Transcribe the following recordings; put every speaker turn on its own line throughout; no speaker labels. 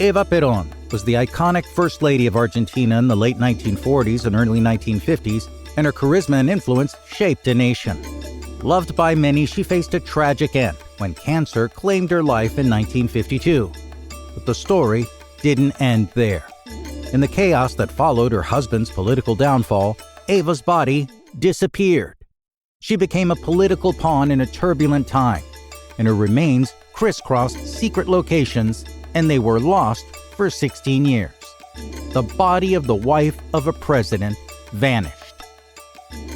Eva Perón was the iconic First Lady of Argentina in the late 1940s and early 1950s, and her charisma and influence shaped a nation. Loved by many, she faced a tragic end when cancer claimed her life in 1952. But the story didn't end there. In the chaos that followed her husband's political downfall, Eva's body disappeared. She became a political pawn in a turbulent time, and her remains crisscrossed secret locations, and they were lost for 16 years. The body of the wife of a president vanished.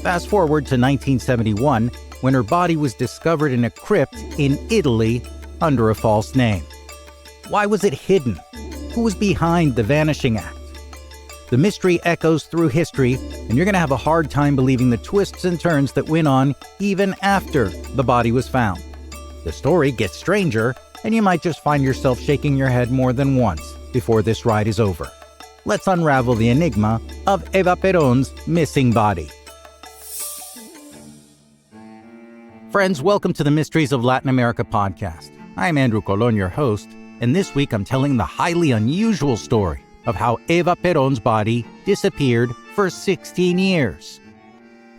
Fast forward to 1971, when her body was discovered in a crypt in Italy under a false name. Why was it hidden? Who was behind the Vanishing Act? The mystery echoes through history, and you're going to have a hard time believing the twists and turns that went on even after the body was found. The story gets stranger, and you might just find yourself shaking your head more than once before this ride is over. Let's unravel the enigma of Eva Perón's missing body. Friends, welcome to the Mysteries of Latin America podcast. I'm Andrew Colon, your host, and this week I'm telling the highly unusual story of how Eva Perón's body disappeared for 16 years.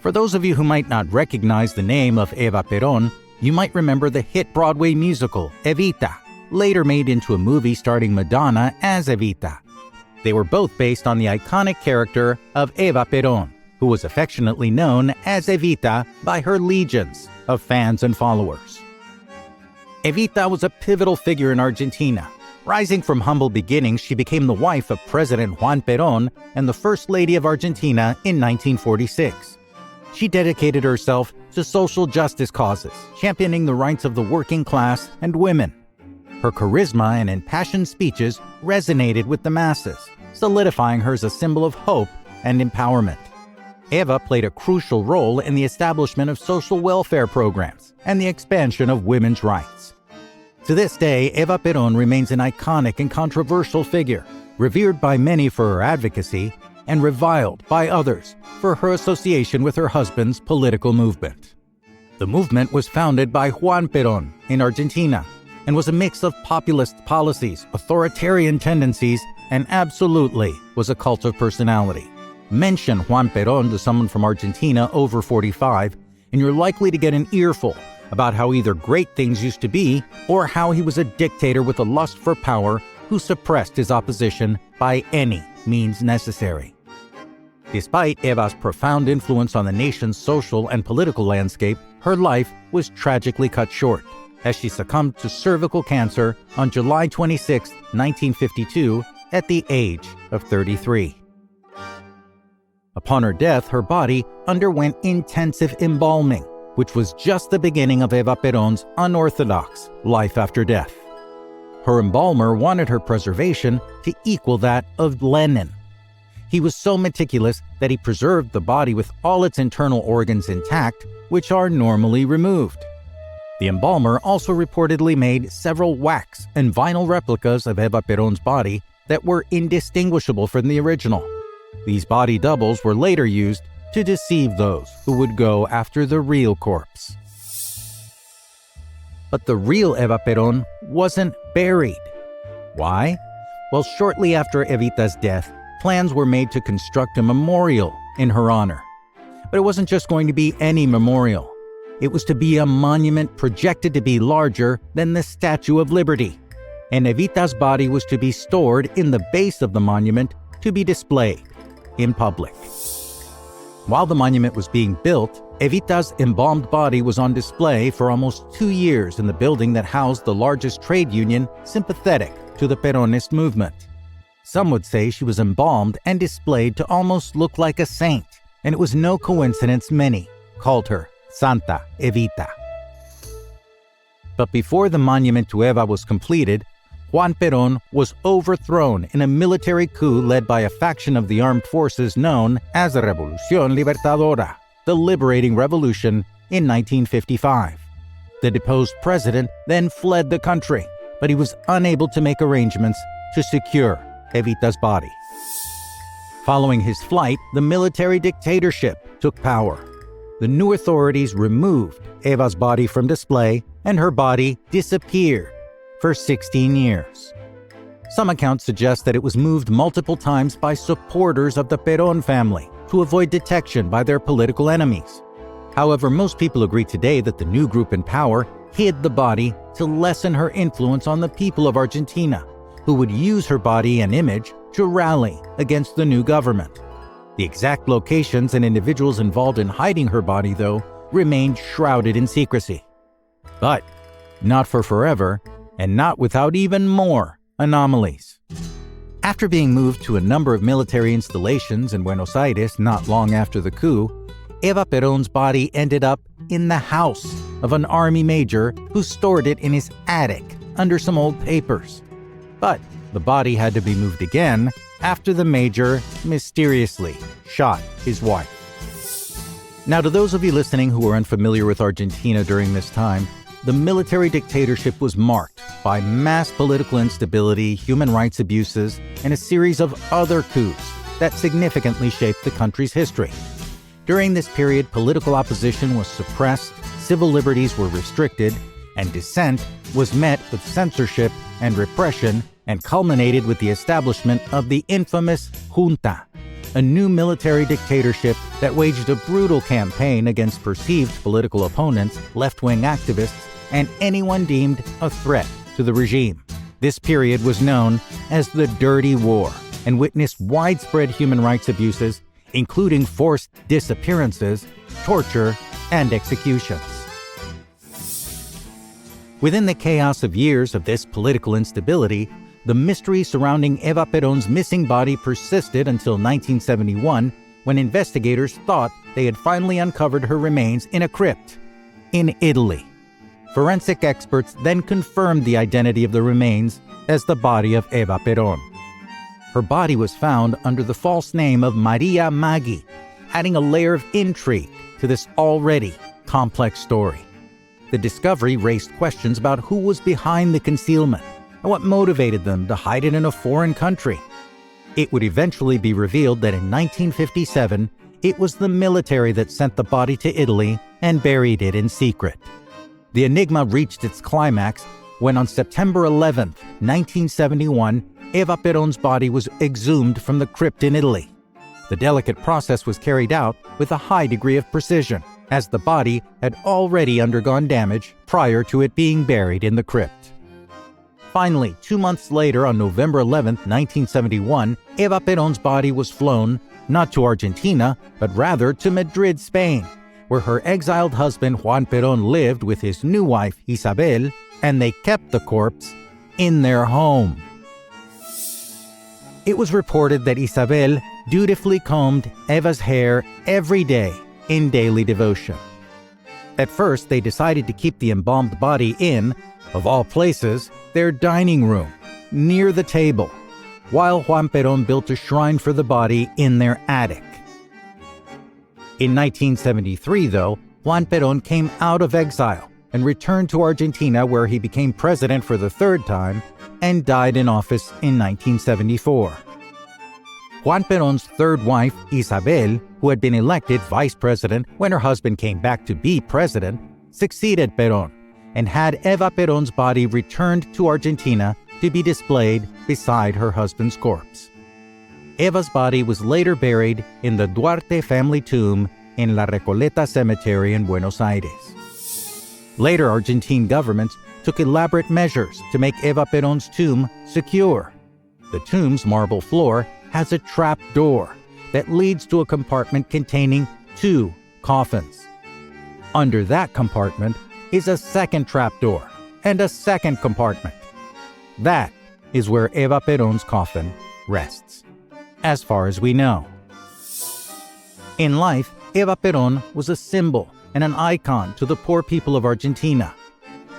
For those of you who might not recognize the name of Eva Perón, you might remember the hit Broadway musical Evita, later made into a movie starring Madonna as Evita. They were both based on the iconic character of Eva Perón, who was affectionately known as Evita by her legions of fans and followers. Evita was a pivotal figure in Argentina. Rising from humble beginnings, she became the wife of President Juan Perón and the First Lady of Argentina in 1946. She dedicated herself to social justice causes, championing the rights of the working class and women. Her charisma and impassioned speeches resonated with the masses, solidifying her as a symbol of hope and empowerment. Eva played a crucial role in the establishment of social welfare programs and the expansion of women's rights. To this day, Eva Perón remains an iconic and controversial figure, revered by many for her advocacy and reviled by others for her association with her husband's political movement. The movement was founded by Juan Perón in Argentina and was a mix of populist policies, authoritarian tendencies, and absolutely was a cult of personality. Mention Juan Perón to someone from Argentina over 45, and you're likely to get an earful about how either great things used to be or how he was a dictator with a lust for power who suppressed his opposition by any means necessary. Despite Eva's profound influence on the nation's social and political landscape, her life was tragically cut short as she succumbed to cervical cancer on July 26, 1952, at the age of 33. Upon her death, her body underwent intensive embalming, which was just the beginning of Eva Perón's unorthodox life after death. Her embalmer wanted her preservation to equal that of Lenin. He was so meticulous that he preserved the body with all its internal organs intact, which are normally removed. The embalmer also reportedly made several wax and vinyl replicas of Eva Perón's body that were indistinguishable from the original. These body doubles were later used to deceive those who would go after the real corpse. But the real Eva Perón wasn't buried. Why? Well, shortly after Evita's death, plans were made to construct a memorial in her honor. But it wasn't just going to be any memorial. It was to be a monument projected to be larger than the Statue of Liberty. And Evita's body was to be stored in the base of the monument to be displayed in public. While the monument was being built, Evita's embalmed body was on display for almost 2 years in the building that housed the largest trade union sympathetic to the Peronist movement. Some would say she was embalmed and displayed to almost look like a saint, and it was no coincidence many called her Santa Evita. But before the monument to Eva was completed, Juan Perón was overthrown in a military coup led by a faction of the armed forces known as the Revolución Libertadora, the Liberating Revolution, in 1955. The deposed president then fled the country, but he was unable to make arrangements to secure Evita's body. Following his flight, the military dictatorship took power. The new authorities removed Eva's body from display, and her body disappeared for 16 years. Some accounts suggest that it was moved multiple times by supporters of the Perón family to avoid detection by their political enemies. However, most people agree today that the new group in power hid the body to lessen her influence on the people of Argentina, who would use her body and image to rally against the new government. The exact locations and individuals involved in hiding her body, though, remained shrouded in secrecy. But not for forever, and not without even more anomalies. After being moved to a number of military installations in Buenos Aires not long after the coup, Eva Perón's body ended up in the house of an army major who stored it in his attic under some old papers. But the body had to be moved again after the major mysteriously shot his wife. Now, to those of you listening who are unfamiliar with Argentina during this time, the military dictatorship was marked by mass political instability, human rights abuses, and a series of other coups that significantly shaped the country's history. During this period, political opposition was suppressed, civil liberties were restricted, and dissent was met with censorship and repression, and culminated with the establishment of the infamous junta, a new military dictatorship that waged a brutal campaign against perceived political opponents, left-wing activists, and anyone deemed a threat to the regime. This period was known as the Dirty War and witnessed widespread human rights abuses, including forced disappearances, torture, and executions. Within the chaos of years of this political instability, the mystery surrounding Eva Perón's missing body persisted until 1971, when investigators thought they had finally uncovered her remains in a crypt in Italy. Forensic experts then confirmed the identity of the remains as the body of Eva Perón. Her body was found under the false name of Maria Maggi, adding a layer of intrigue to this already complex story. The discovery raised questions about who was behind the concealment and what motivated them to hide it in a foreign country. It would eventually be revealed that in 1957, it was the military that sent the body to Italy and buried it in secret. The enigma reached its climax when on September 11, 1971, Eva Perón's body was exhumed from the crypt in Italy. The delicate process was carried out with a high degree of precision, as the body had already undergone damage prior to it being buried in the crypt. Finally, 2 months later, on November 11, 1971, Eva Perón's body was flown not to Argentina, but rather to Madrid, Spain, where her exiled husband Juan Perón lived with his new wife Isabel, and they kept the corpse in their home. It was reported that Isabel dutifully combed Eva's hair every day in daily devotion. At first, they decided to keep the embalmed body in, of all places, their dining room, near the table, while Juan Perón built a shrine for the body in their attic. In 1973, though, Juan Perón came out of exile and returned to Argentina, where he became president for the third time and died in office in 1974. Juan Perón's third wife, Isabel, who had been elected vice president when her husband came back to be president, succeeded Perón and had Eva Perón's body returned to Argentina to be displayed beside her husband's corpse. Eva's body was later buried in the Duarte family tomb in La Recoleta Cemetery in Buenos Aires. Later, Argentine governments took elaborate measures to make Eva Perón's tomb secure. The tomb's marble floor has a trap door that leads to a compartment containing 2 coffins. Under that compartment is a second trap door and a second compartment. That is where Eva Perón's coffin rests, as far as we know. In life, Eva Perón was a symbol and an icon to the poor people of Argentina.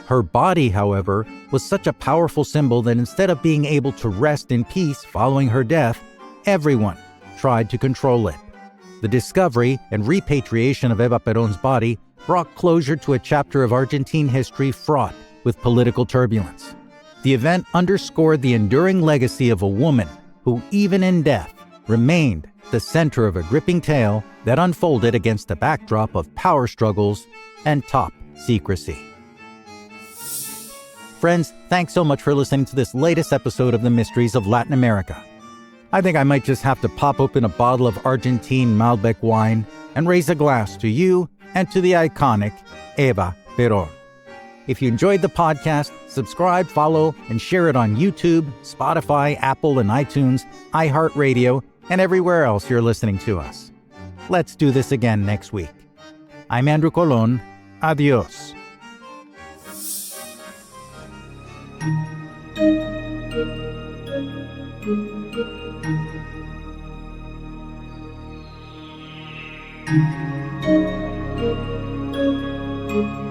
Her body, however, was such a powerful symbol that instead of being able to rest in peace following her death, everyone tried to control it. The discovery and repatriation of Eva Perón's body brought closure to a chapter of Argentine history fraught with political turbulence. The event underscored the enduring legacy of a woman who, even in death, remained the center of a gripping tale that unfolded against a backdrop of power struggles and top secrecy. Friends, thanks so much for listening to this latest episode of the Mysteries of Latin America. I think I might just have to pop open a bottle of Argentine Malbec wine and raise a glass to you and to the iconic Eva Perón. If you enjoyed the podcast, subscribe, follow, and share it on YouTube, Spotify, Apple, and iTunes, iHeartRadio, and everywhere else you're listening to us. Let's do this again next week. I'm Andrew Colon. Adios. Thank you.